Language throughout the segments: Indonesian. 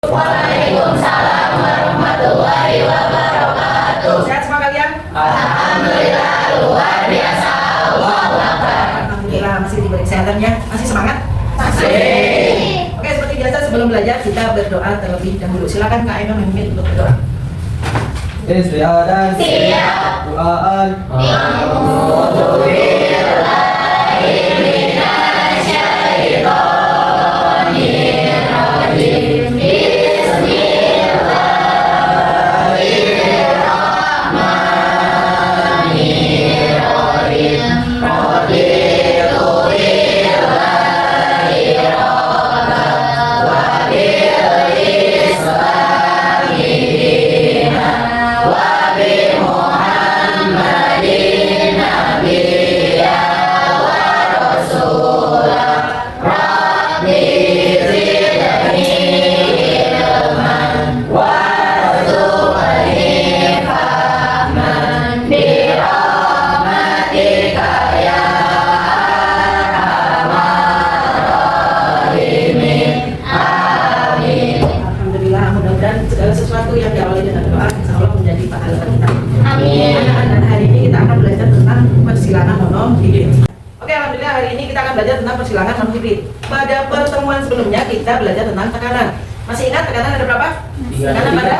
Waalaikumsalam warahmatullahi wabarakatuh. Sehat semua kalian? Alhamdulillah, luar biasa. Allahu Akbar. Alhamdulillah masih diberi kesehatannya. Masih semangat? Masih. Oke, seperti biasa sebelum belajar kita berdoa terlebih dahulu. Silakan Kak Aina memimpin untuk berdoa. Istiadat. Siap. Doaan. Alhamdulillah, mudah-mudahan segala sesuatu yang diawali dengan doa insya Allah menjadi pahala kita. Amin. Dan hari ini kita akan belajar tentang persilangan monohibrid. Oke, alhamdulillah hari ini kita akan belajar tentang persilangan monohibrid. Pada pertemuan sebelumnya kita belajar tentang tekanan. Masih ingat tekanan ada berapa? Tekanan pada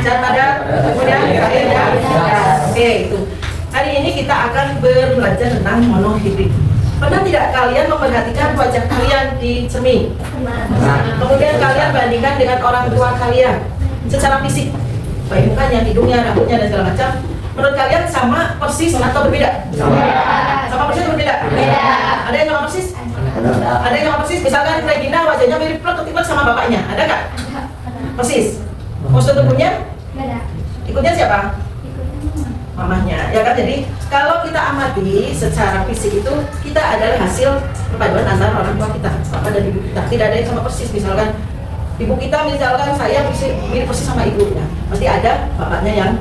zat padat, kemudian air dan gas. Oke, itu. Hari ini kita akan belajar tentang monohibrid. Pernah tidak kalian memperhatikan wajah kalian di cermin? Kemudian kalian bandingkan dengan orang tua kalian secara fisik, baik mukanya, hidungnya, rambutnya dan segala macam. Menurut kalian sama persis atau berbeda? Sama persis atau berbeda? Ada yang sama persis? Ada yang sama persis? Misalkan Regina wajahnya mirip plek sama bapaknya, ada nggak? Persis. Postur tubuhnya? Ikutnya siapa? Mamahnya, ya kan? Jadi kalau kita amati secara fisik itu kita adalah hasil perpaduan antara orang tua kita, bapak dan ibu kita. Tidak ada yang sama persis. Misalkan ibu kita, misalkan saya mirip persis sama ibunya, pasti ada bapaknya yang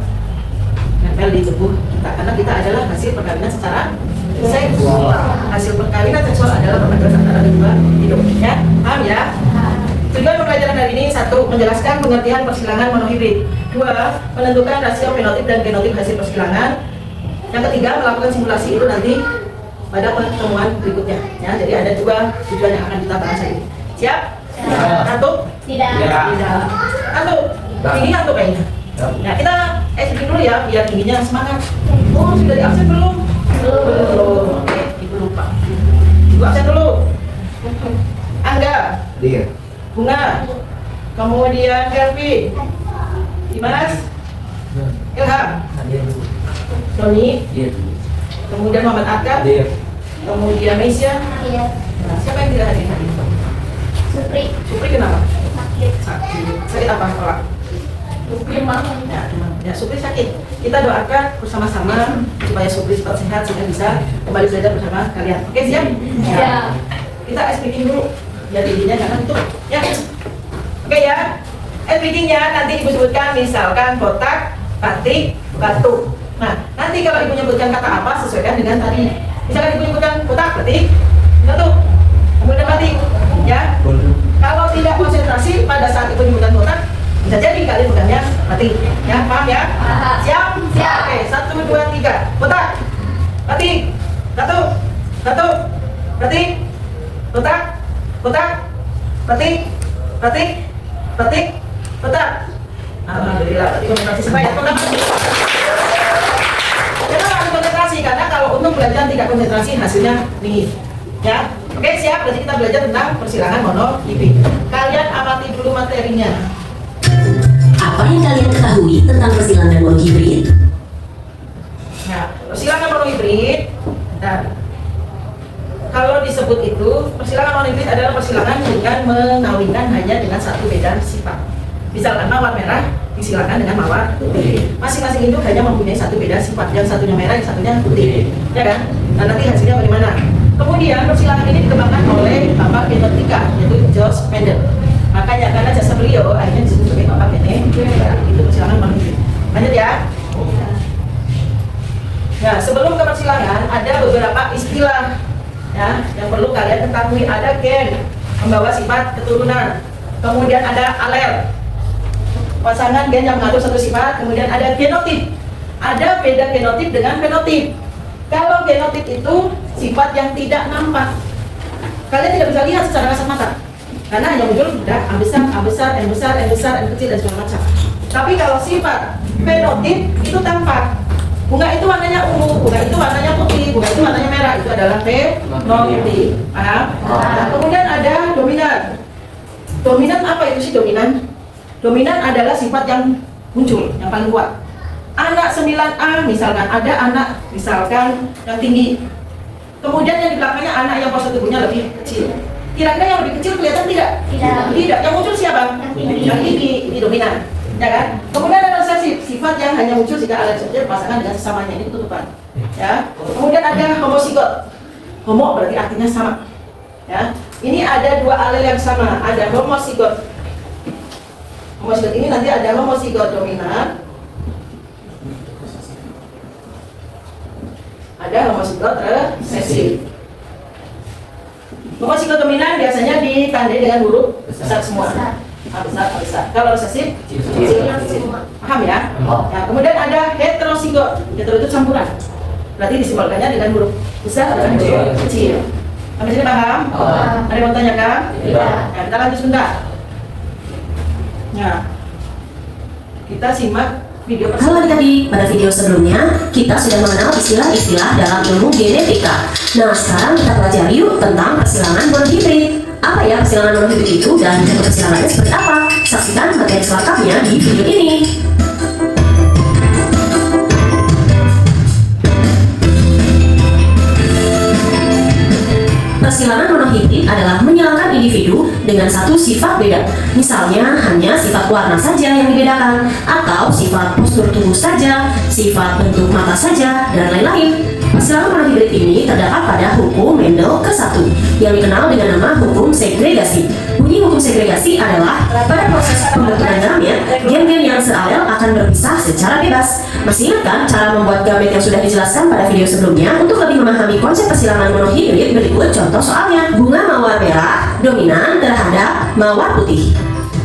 nempel di tubuh kita, karena kita adalah hasil perkawinan secara seksual. Hasil perkawinan seksual adalah perpaduan antara kedua hidupnya. Paham ya? Tujuan pembelajaran hari ini: 1. Menjelaskan pengertian persilangan monohibrid. 2. Menentukan rasio fenotip dan genotip hasil persilangan. Yang ketiga, melakukan simulasi itu nanti pada pertemuan berikutnya. Ya, jadi ada 2 tujuan yang akan kita bahas hari ini. Siap? Ngantuk? Tidak. Tidak. Ngantuk? Tinggi ngantuk kayaknya. Nah, kita bikin dulu ya, biar tingginya semangat. Oh, sudah di absen belum? Belum. Oke, ibu lupa. Ibu absen dulu. Angga. Dia. Bunga, kemudian Kelvin, Dimas, Ilham, Doni, kemudian Muhammad Atka, Dia. kemudian Meisya. Nah, siapa yang tidak hadir hari ini? Supri. Supri kenapa? Sakit. Sakit apa kolak? Demam. Ya, demam. Ya, Supri sakit. Kita doakan bersama-sama supaya Supri cepat sehat sehingga bisa kembali belajar bersama kalian. Oke, siap? Siap. Kita ice breaking dulu. Ya, dirinya jangan tutup. Ya. Oke ya. Breakingnya nanti ibu sebutkan misalkan kotak, batik, batu. Nah, nanti kalau ibu nyebutkan kata apa sesuaikan dengan tadi. Misalkan ibu nyebutkan kotak, batik, batu, kemudian batik. Ya. Kalau tidak konsentrasi pada saat ibu nyebutkan kotak, bisa jadi kalian bukannya batik. Ya, paham ya? Siap? Siap. Oke, 1, 2, 3. Kotak, batik, batu, batu, batik, kotak, kotak, batik, batik, batik, kotak. Alhamdulillah, berarti konsentrasi sebanyak kotak. Kenapa harus konsentrasi? Karena kalau untuk belajar tidak konsentrasi hasilnya tinggi. Ya, oke siap. Berarti kita belajar tentang persilangan monohibrid. Kalian amati dulu materinya. Apa yang kalian ketahui tentang persilangan monohibrid? Nah, persilangan monohibrid. Dan kalau disebut itu, persilangan monohibrid adalah persilangan dengan mengawinkan hanya dengan satu beda sifat. Misalkan mawar merah disilangkan dengan mawar putih. Masing-masing induk hanya mempunyai satu beda sifat. Yang satunya merah, yang satunya putih. Ya kan? Nah, nanti hasilnya bagaimana? Kemudian persilangan ini dikembangkan oleh bapak genetika, yaitu George Mendel. Makanya karena jasa beliau akhirnya disebut sebagai bapak genetika. Itu persilangan monohibrid. Lanjut ya. Nah, sebelum ke persilangan ada beberapa istilah ya yang perlu kalian ketahui. Ada gen membawa sifat keturunan, kemudian ada alel, pasangan gen yang mengandung satu sifat, kemudian ada genotip. Ada beda genotip dengan fenotip. Kalau genotip itu sifat yang tidak nampak, kalian tidak bisa lihat secara kasat mata, karena hanya muncul udah A besar, A besar, N besar, N besar, N kecil dan segala macam. Tapi kalau sifat fenotip itu tampak. Bunga itu warnanya ungu, bunga itu warnanya putih, bunga itu warnanya merah, itu adalah fenotip. Paham? Nah, kemudian ada dominan. Dominan apa itu sih dominan? Dominan adalah sifat yang muncul, yang paling kuat. Anak 9A misalkan, ada anak misalkan yang tinggi, kemudian yang di belakangnya anak yang postur tubuhnya lebih kecil. Kira-kira yang lebih kecil kelihatan tidak? Tidak. Yang muncul siapa? Yang tinggi, ini dominan, ya kan? Kemudian ada resesif, sifat yang hanya muncul jika alel saja berpasangan dengan sesamanya, ini ketutupan. Ya. Kemudian ada homozigot. Homo berarti artinya sama. Ya. Ini ada dua alel yang sama, ada homozigot. Homozigot ini nanti ada homozigot dominan, ada homozigot resesif. Homozigot dominan biasanya ditandai dengan huruf besar semua. A besar, A besar. Kalau resesif, kecil. Paham ya? Nah, kemudian ada heterozigot. Hetero itu campuran. Berarti disimbolkannya dengan huruf besar dan huruf kecil. Sampai sini paham? Ada yang mau tanyakan? Nah, kita lanjut sebentar. Nah, kita simak video Halo adik-adik, pada video sebelumnya kita sudah mengenal istilah-istilah dalam ilmu genetika. Nah, sekarang kita pelajari yuk tentang persilangan monohibrid. Apa ya persilangan monohibrid itu dan bentuk persilangannya seperti apa? Saksikan materi selengkapnya di video ini. Persilangan monohibrid adalah menyilangkan individu dengan satu sifat beda. Misalnya hanya sifat warna saja yang dibedakan, atau sifat postur tubuh saja, sifat bentuk mata saja, dan lain-lain. Persilangan monohibrid ini terdapat pada hukum Mendel ke-1 yang dikenal dengan nama hukum segregasi. Bunyi hukum segregasi adalah pada proses pembentukan gamet, gen-gen yang sealel akan berpisah secara bebas. Masih ingat kan cara membuat gamet yang sudah dijelaskan pada video sebelumnya? Untuk lebih memahami konsep persilangan monohibrid, berikut contoh soalnya. Bunga mawar merah dominan terhadap mawar putih.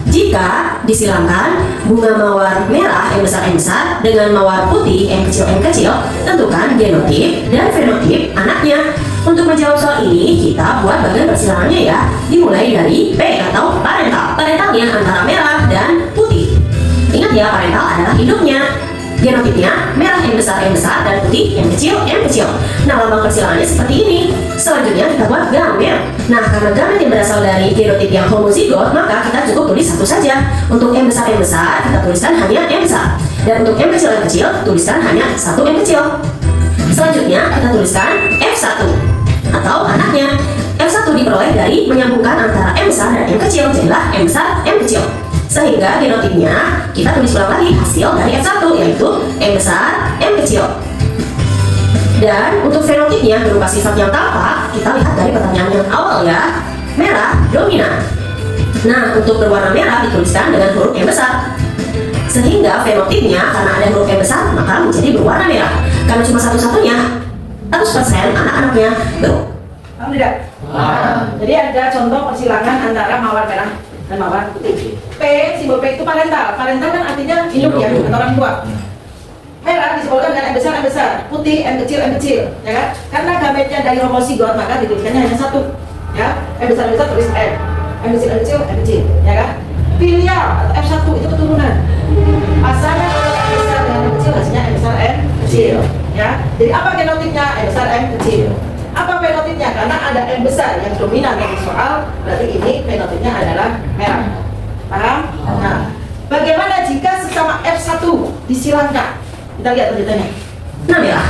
Jika disilangkan bunga mawar merah M besar dengan mawar putih M kecil, tentukan genotip dan fenotip anaknya. Untuk menjawab soal ini, kita buat bagian persilangannya ya. Dimulai dari P atau parental. Parentalnya antara merah dan putih. Ingat ya, parental adalah induknya. Genotipnya merah M besar dan putih M kecil. Nah, lambang persilangannya seperti ini. Selanjutnya kita buat gamet. Nah, karena gamet yang berasal dari genotip yang homozigot, maka kita cukup tulis satu saja. Untuk M besar kita tuliskan hanya M besar. Dan untuk M kecil, tuliskan hanya satu M kecil. Selanjutnya kita tuliskan F1 atau anaknya. F1 diperoleh dari menyambungkan antara M besar dan M kecil, jadilah M besar M kecil. Sehingga genotipnya kita tulis ulang lagi hasil dari F1, yaitu M besar M kecil. Dan untuk fenotipnya berupa sifat yang tampak, kita lihat dari pertanyaan yang awal ya. Merah dominan. Nah, untuk berwarna merah dituliskan dengan huruf M besar. Sehingga fenotipnya karena ada huruf M besar, maka menjadi berwarna merah. Karena cuma satu-satunya, 100% anak-anaknya berwarna. Paham tidak? Jadi ada contoh persilangan antara mawar merah dan mawar putih. P, simbol P itu parental. Parental kan artinya induk ya, atau orang tua. Merah disimbolkan dengan M besar, putih M kecil, ya kan? Karena gametnya dari homozigot, maka dituliskannya hanya satu, ya. M besar tulis M kecil, ya kan? Filial atau F1 itu keturunan. Pasangan M besar dengan M kecil hasilnya M besar M kecil, ya. Jadi apa genotipnya? M besar M kecil. Apa fenotipnya? Karena ada M besar yang dominan dari soal, berarti ini fenotipnya adalah merah. Paham? Nah, bagaimana jika sesama F1 disilangkan? Kita lihat lanjutannya. Nah, merah.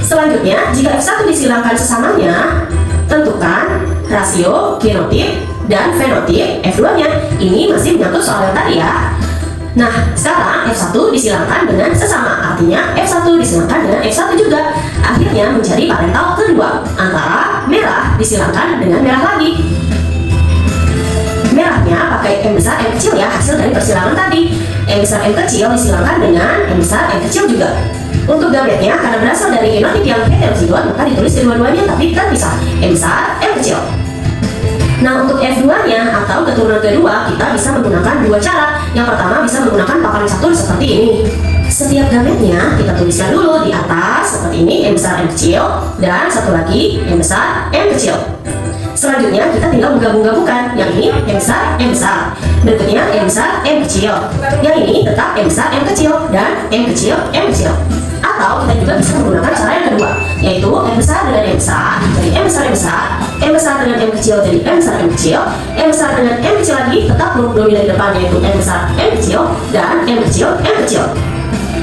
Selanjutnya, jika F1 disilangkan sesamanya, tentukan rasio genotip dan fenotip F2-nya. Ini masih menyangkut soal yang tadi ya. Nah, sekarang F1 disilangkan dengan sesama, artinya F1 disilangkan dengan F1 juga. Akhirnya menjadi parental kedua, antara merah disilangkan dengan merah lagi. Merahnya pakai M besar M kecil ya, hasil dari persilangan tadi. M besar M kecil disilangkan dengan M besar M kecil juga. Untuk gametnya, karena berasal dari genotip yang heterozigot, maka ditulis kedua-duanya tapi terpisah, M besar M kecil. Nah, untuk F2-nya atau keturunan kedua, kita bisa menggunakan dua cara. Yang pertama bisa menggunakan paparan catur seperti ini. Setiap gametnya kita tuliskan dulu di atas seperti ini, M besar M kecil, dan satu lagi M besar M kecil. Selanjutnya kita tinggal menggabung-gabungkan. Yang ini M besar M besar, berikutnya M besar M kecil, yang ini tetap M besar M kecil, dan M kecil M kecil. Atau kita juga bisa menggunakan cara yang kedua, yaitu M besar dengan M besar jadi M besar M besar, M besar dengan M kecil jadi M besar M kecil, M besar dengan M kecil lagi tetap huruf dominan di depan yaitu M besar M kecil, dan M kecil M kecil.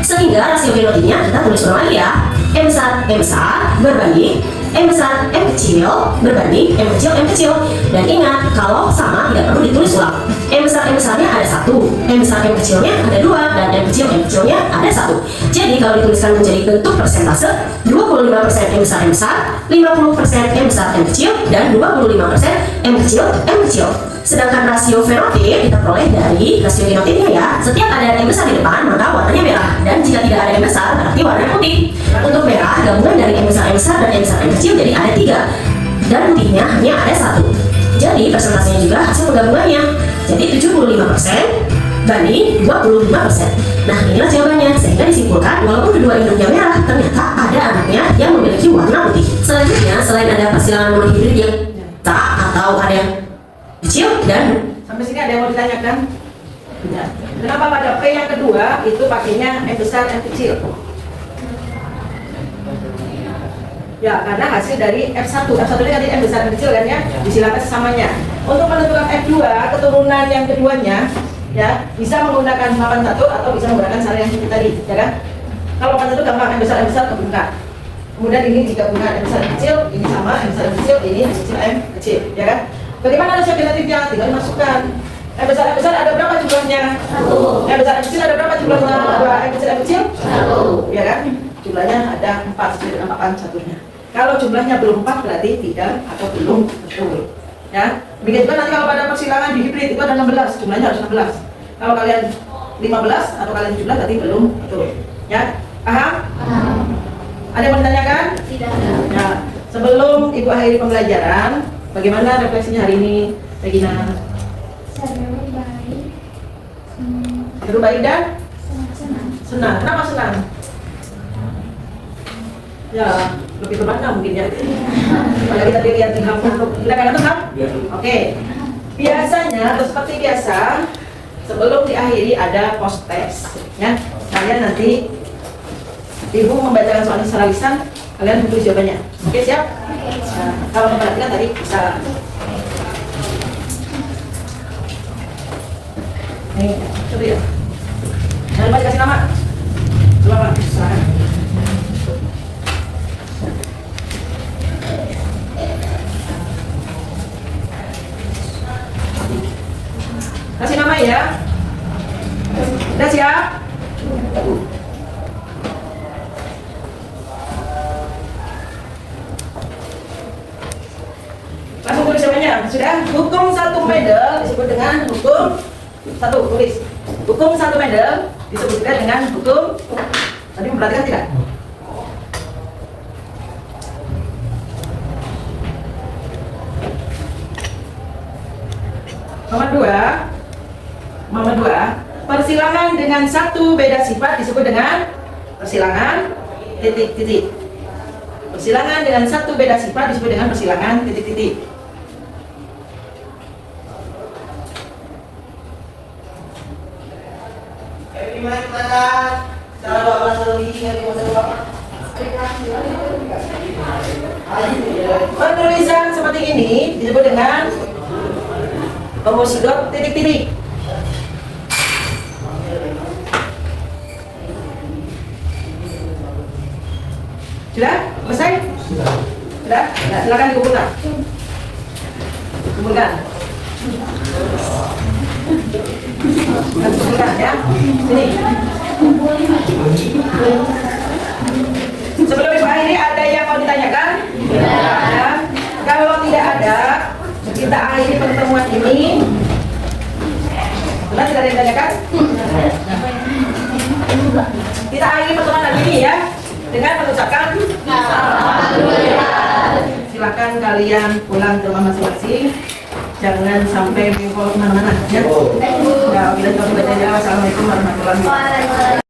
Sehingga rasio genotiknya kita tulis ulang lagi ya, M besar berbanding M besar M kecil berbanding M kecil M kecil. Dan ingat, kalau sama tidak perlu ditulis ulang. M besarnya ada 1, M besar M kecilnya ada 2, dan M kecilnya ada 1. Jadi kalau dituliskan menjadi bentuk persentase, 25% M besar M besar, 50% M besar M kecil, dan 25% M kecil M kecil. Sedangkan rasio fenotip kita peroleh dari rasio genotipnya ya. Setiap ada M besar di depan, maka warnanya merah. Dan jika tidak ada M besar, berarti warna putih. Untuk merah, gabungan dari M besar dan M besar M kecil jadi ada 3. Dan putihnya hanya ada 1. Jadi persentasenya juga hasil penggabungannya. Jadi 75% banding 25%. Nah, inilah jawabannya. Sehingga disimpulkan, walaupun kedua induknya merah, ternyata ada anaknya yang memiliki warna putih. Selanjutnya, selain ada persilangan monohibrid yang tak atau ada yang kecil dan sampai sini ada yang mau ditanyakan? Ya. Kenapa pada P yang kedua itu pakainya M besar M kecil? Ya, karena hasil dari F1 ini tadi M besar M kecil kan ya, disilakan sesamanya. Untuk menentukan F2 keturunan yang keduanya, ya bisa menggunakan papan catur atau bisa menggunakan cara yang tadi, ya kan? Kalau papan catur gampang, M besar kebungkar. Kemudian ini jika bukan M besar M kecil, ini sama M besar M kecil, ini M kecil M kecil, ya kan? Bagaimana rasio genotifnya? Tinggal dimasukkan. M besar ada berapa jumlahnya? 1. M besar M kecil ada berapa jumlahnya? 2. M kecil M kecil? 1. Ya kan? Jumlahnya ada 4 sesuai dengan papan caturnya. Kalau jumlahnya belum 4 berarti tidak atau belum betul. Ya. Begitu juga nanti kalau pada persilangan di hibrid itu ada 16, jumlahnya harus 16. Kalau kalian 15 atau kalian 17 berarti belum betul. Ya. Paham? Paham. Ada yang mau ditanyakan? Tidak ada. Nah, sebelum Ibu akhiri pembelajaran, bagaimana refleksinya hari ini, Regina? Seru baik. Seru baik dan Senang. senang. Kenapa senang? Ya, lebih berbangga mungkin ya. Kalau kita lihat di halaman, kita kan nonton kan? Oke. Biasanya atau seperti biasa, sebelum diakhiri ada post test, ya. Kalian nanti Ibu membacakan soal secara lisan, kalian tulis jawabannya. Oke, siap? Nah, kalau memperhatikan tadi bisa. Nih, coba ya. Jangan lupa dikasih nama. Coba Pak, silakan. Kasih nama ya. Udah siap? Langsung tulis jawabannya. Sudah? Hukum satu Mendel disebut dengan hukum satu, tulis. Hukum satu Mendel disebut juga dengan hukum. Tadi memperhatikan tidak? Nomor 2, persilangan dengan satu beda sifat disebut dengan persilangan titik-titik. Persilangan dengan satu beda sifat disebut dengan persilangan titik-titik. Penulisan seperti ini disebut dengan homozigot titik-titik. Sudah? Selesai? Sudah? Ya, silakan dikumpulkan. Kumpulkan. Kumpulkan ya. Sini. Sebelum Ibu akhiri, ada yang mau ditanyakan? Tidak ada. Kalau tidak ada, kita akhiri pertemuan ini. Sudah, tidak ada yang ditanyakan? Kita akhiri pertemuan hari ini ya, dengan mengucapkan alhamdulillah. Silakan kalian pulang ke rumah masing-masing. Jangan sampai bengkok kemana-mana ya. Ya, bila kita baca aja. Assalamualaikum warahmatullahi wabarakatuh.